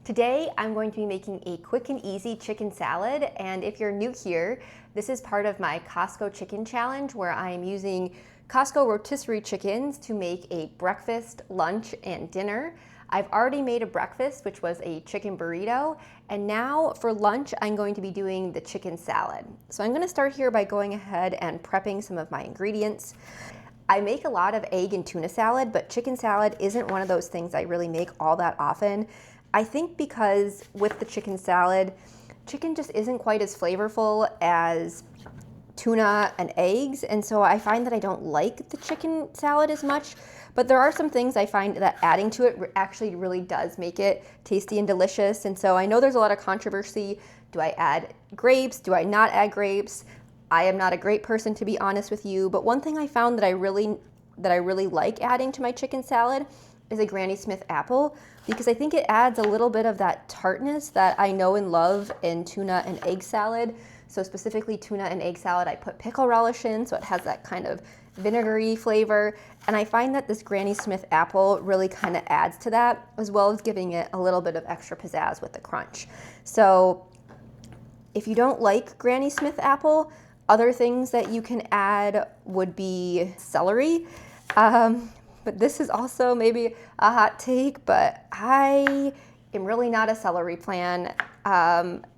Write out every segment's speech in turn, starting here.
Today, I'm going to be making a quick and easy chicken salad, and if you're new here, this is part of my Costco Chicken Challenge where I am using Costco Rotisserie Chickens to make a breakfast, lunch, and dinner. I've already made a breakfast, which was a chicken burrito, and now for lunch, I'm going to be doing the chicken salad. So I'm gonna start here by going ahead and prepping some of my ingredients. I make a lot of egg and tuna salad, but chicken salad isn't one of those things I really make all that often. I think because with the chicken salad, chicken just isn't quite as flavorful as tuna and eggs, and so I find that I don't like the chicken salad as much, but there are some things I find that adding to it actually really does make it tasty and delicious. And so I know there's a lot of controversy. Do I add grapes? Do I not add grapes? I am not a great person, to be honest with you, but one thing I found that I really like adding to my chicken salad is a Granny Smith apple, because I think it adds a little bit of that tartness that I know and love in tuna and egg salad. So specifically tuna and egg salad, I put pickle relish in, so it has that kind of vinegary flavor. And I find that this Granny Smith apple really kind of adds to that, as well as giving it a little bit of extra pizzazz with the crunch. So if you don't like Granny Smith apple, other things that you can add would be celery. But this is also maybe a hot take, but I am really not a celery fan.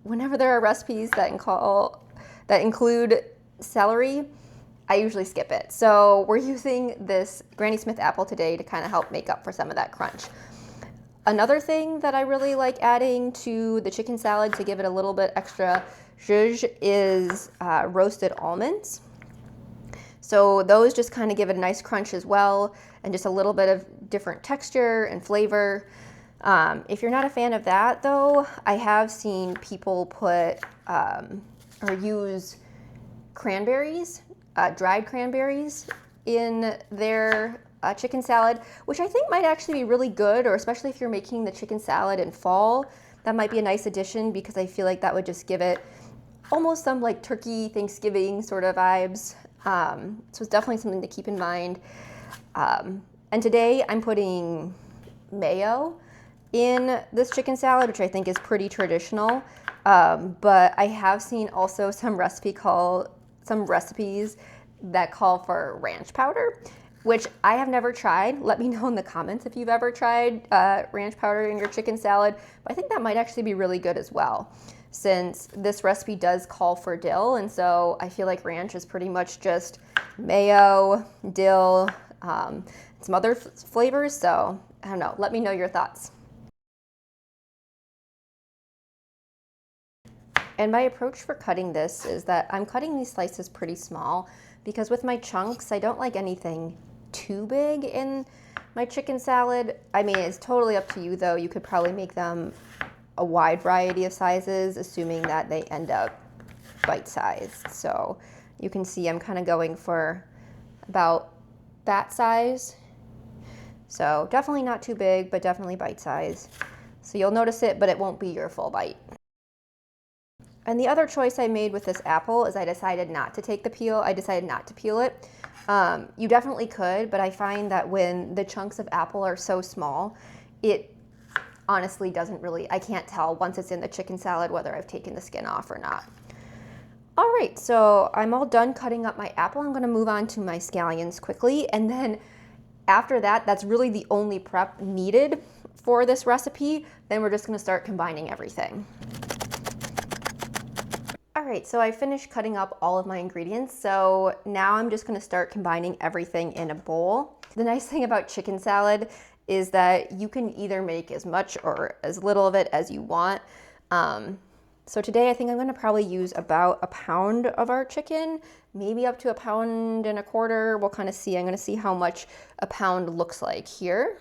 Whenever there are recipes that include celery, I usually skip it. So we're using this Granny Smith apple today to kind of help make up for some of that crunch. Another thing that I really like adding to the chicken salad to give it a little bit extra zhuzh is roasted almonds. So those just kind of give it a nice crunch as well, and just a little bit of different texture and flavor. If you're not a fan of that though, I have seen people put or use cranberries, dried cranberries in their chicken salad, which I think might actually be really good, or especially if you're making the chicken salad in fall, that might be a nice addition, because I feel like that would just give it almost some like turkey Thanksgiving sort of vibes. So it's definitely something to keep in mind. And today I'm putting mayo in this chicken salad, which I think is pretty traditional. But I have seen also some recipes that call for ranch powder, which I have never tried. Let me know in the comments if you've ever tried ranch powder in your chicken salad. But I think that might actually be really good as well, since this recipe does call for dill, and so I feel like ranch is pretty much just mayo, dill, some other flavors. So I don't know, let me know your thoughts. And my approach for cutting this is that I'm cutting these slices pretty small, because with my chunks, I don't like anything too big in my chicken salad. I mean, it's totally up to you though. You could probably make them a wide variety of sizes, assuming that they end up bite-sized. So you can see I'm kind of going for about that size. So definitely not too big, but definitely bite-sized. So you'll notice it, but it won't be your full bite. And the other choice I made with this apple is I decided not to take the peel. I decided not to peel it. You definitely could, but I find that when the chunks of apple are so small, it honestly doesn't really, I can't tell once it's in the chicken salad whether I've taken the skin off or not. All right, so I'm all done cutting up my apple. I'm gonna move on to my scallions quickly, and then after that, that's really the only prep needed for this recipe. Then we're just gonna start combining everything. All right, so I finished cutting up all of my ingredients, so now I'm just gonna start combining everything in a bowl. The nice thing about chicken salad is that you can either make as much or as little of it as you want. So today I think I'm gonna probably use about a pound of our chicken, maybe up to 1.25 pounds. We'll kind of see. I'm gonna see how much a pound looks like here.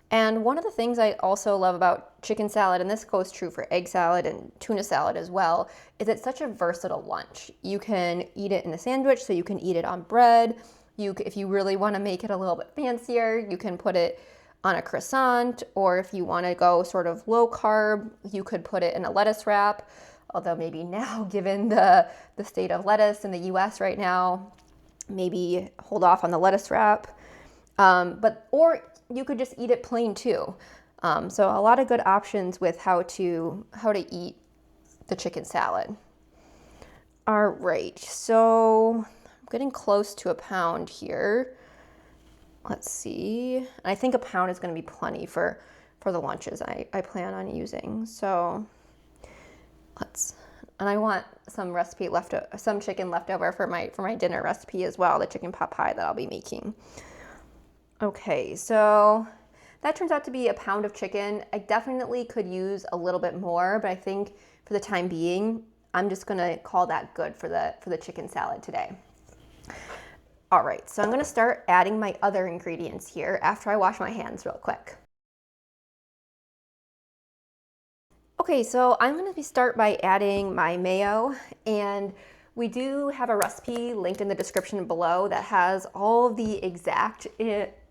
And one of the things I also love about chicken salad, and this goes true for egg salad and tuna salad as well, is it's such a versatile lunch. You can eat it in a sandwich, so you can eat it on bread. If you really wanna make it a little bit fancier, you can put it on a croissant, or if you want to go sort of low carb, you could put it in a lettuce wrap. Although maybe now, given the state of lettuce in the US right now, maybe hold off on the lettuce wrap. Or you could just eat it plain too. So a lot of good options with how to eat the chicken salad. All right, so I'm getting close to a pound here. Let's see. I think a pound is going to be plenty for the lunches I plan on using. So and I want some chicken left over for my dinner recipe as well, the chicken pot pie that I'll be making. Okay, so that turns out to be a pound of chicken. I definitely could use a little bit more, but I think for the time being, I'm just gonna call that good for the chicken salad today. All right, so I'm gonna start adding my other ingredients here after I wash my hands real quick. Okay, so I'm gonna start by adding my mayo, and we do have a recipe linked in the description below that has all the exact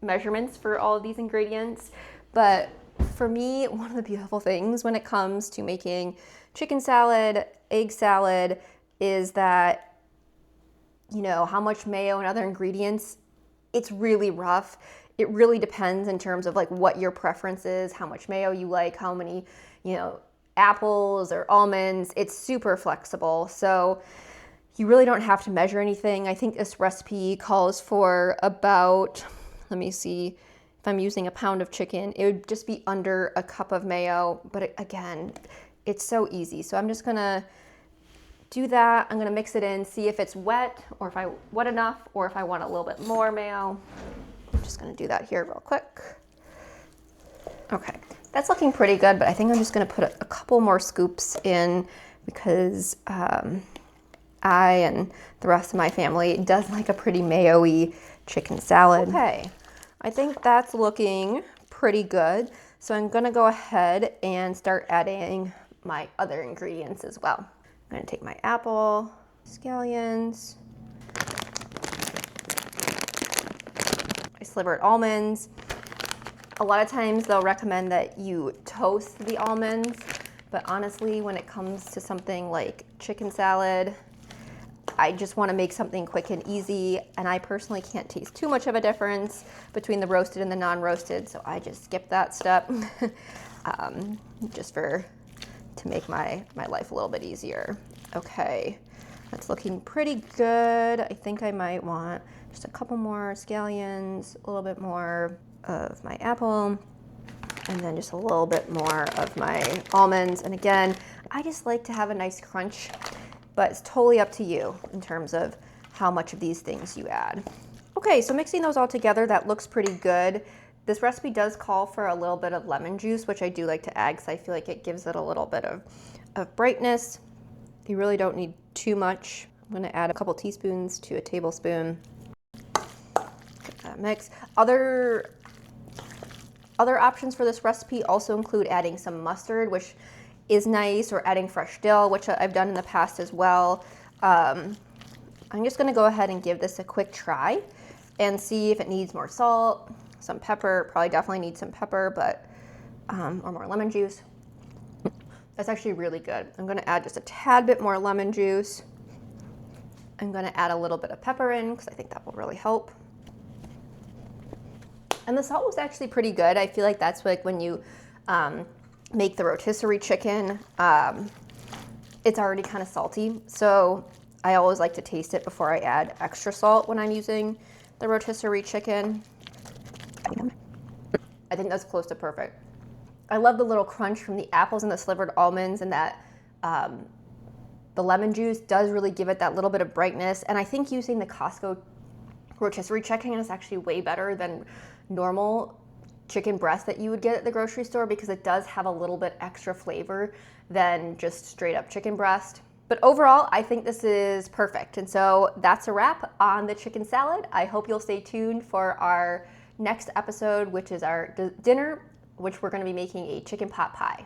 measurements for all of these ingredients. But for me, one of the beautiful things when it comes to making chicken salad, egg salad, is that, you know, how much mayo and other ingredients, it's really rough. It really depends in terms of like what your preference is, how much mayo you like, how many, apples or almonds. It's super flexible. So you really don't have to measure anything. I think this recipe calls for about, let me see, if I'm using a pound of chicken, it would just be under a cup of mayo. But again, it's so easy. So I'm just gonna do that. I'm gonna mix it in, see if it's wet enough, or if I want a little bit more mayo. I'm just gonna do that here real quick. Okay, that's looking pretty good, but I think I'm just gonna put a couple more scoops in because I and the rest of my family does like a pretty mayo-y chicken salad. Okay, I think that's looking pretty good. So I'm gonna go ahead and start adding my other ingredients as well. I'm gonna take my apple, scallions, my slivered almonds. A lot of times they'll recommend that you toast the almonds, but honestly, when it comes to something like chicken salad, I just want to make something quick and easy, and I personally can't taste too much of a difference between the roasted and the non-roasted, so I just skip that step just to make my life a little bit easier. Okay, that's looking pretty good. I think I might want just a couple more scallions, a little bit more of my apple, and then just a little bit more of my almonds. And again, I just like to have a nice crunch, but it's totally up to you in terms of how much of these things you add. Okay, so mixing those all together, that looks pretty good. This recipe does call for a little bit of lemon juice, which I do like to add because I feel like it gives it a little bit of brightness. You really don't need too much. I'm gonna add a couple teaspoons to a tablespoon. Get that mix. Other options for this recipe also include adding some mustard, which is nice, or adding fresh dill, which I've done in the past as well. I'm just gonna go ahead and give this a quick try and see if it needs more salt, some pepper. Probably definitely needs some pepper, but or more lemon juice. That's actually really good. I'm gonna add just a tad bit more lemon juice. I'm gonna add a little bit of pepper in because I think that will really help. And the salt was actually pretty good. I feel like that's like when you make the rotisserie chicken, it's already kind of salty. So I always like to taste it before I add extra salt when I'm using the rotisserie chicken. I think that's close to perfect. I love the little crunch from the apples and the slivered almonds, and that the lemon juice does really give it that little bit of brightness. And I think using the Costco rotisserie chicken is actually way better than normal chicken breast that you would get at the grocery store, because it does have a little bit extra flavor than just straight up chicken breast. But overall, I think this is perfect. And so that's a wrap on the chicken salad. I hope you'll stay tuned for our next episode, which is our dinner, which we're going to be making a chicken pot pie.